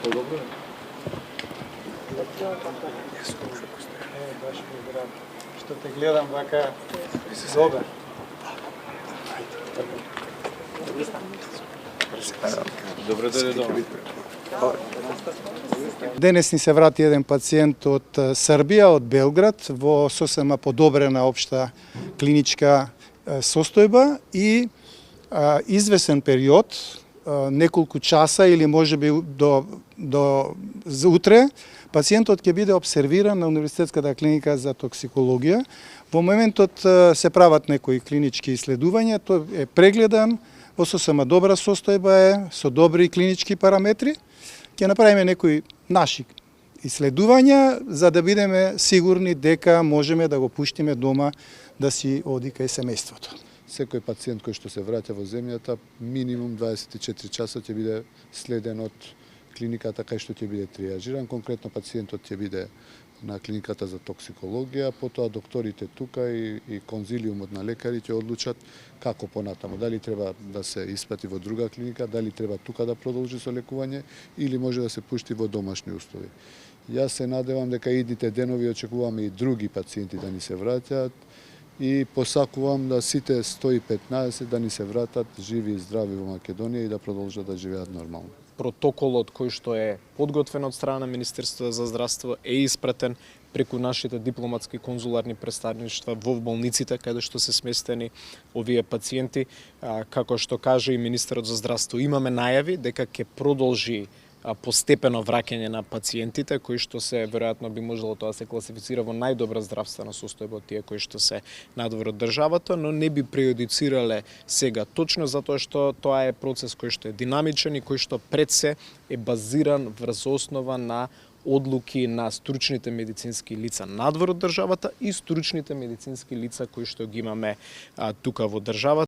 По-добро? Баш благодарам што те гледам вака добар. Добре дојде дома. Денес ни се врати еден пациент од Србија, од Белград, во сосема подобрена општа клиничка состојба и извесен период, неколку часа или можеби до утре, пациентот ќе биде обсервиран на Универзитетската клиника за токсикологија. Во моментот се прават некои клинички исследувања, тој е прегледан, во сосема добра состојба е, со добри клинички параметри. Ќе направиме некои наши исследувања за да бидеме сигурни дека можеме да го пуштиме дома да си оди кај семејството. Секој пациент кој што се враќа во земјата, минимум 24 часа ќе биде следен од клиниката кај што ќе биде триажиран. Конкретно пациентот ќе биде на клиниката за токсикологија, потоа докторите тука и конзилиумот на лекари ќе одлучат како понатаму. Дали треба да се испрати во друга клиника, дали треба тука да продолжи со лекување или може да се пушти во домашни услови. Јас се надевам дека идните денови очекуваме и други пациенти да ни се враќаат и посакувам да сите 115 да ни се вратат живи и здрави во Македонија и да продолжат да живеат нормално. Протоколот кој што е подготвен од страна на Министерството за здравство е испратен преку нашите дипломатски конзуларни представништва во болниците каде што се сместени овие пациенти. Како што каже и министерот за здравство, имаме најави дека ќе продолжи постепено враќање на пациентите кои што се веројатно би можело тоа се класифицира во најдобра здравствена состојба од тие кои што се надвор од државата, но не би прејудицирале сега точно затоа што тоа е процес кој што е динамичен и кој што пред се е базиран врз основа на одлуки на стручните медицински лица надвор од државата и стручните медицински лица кои што ги имаме тука во државата.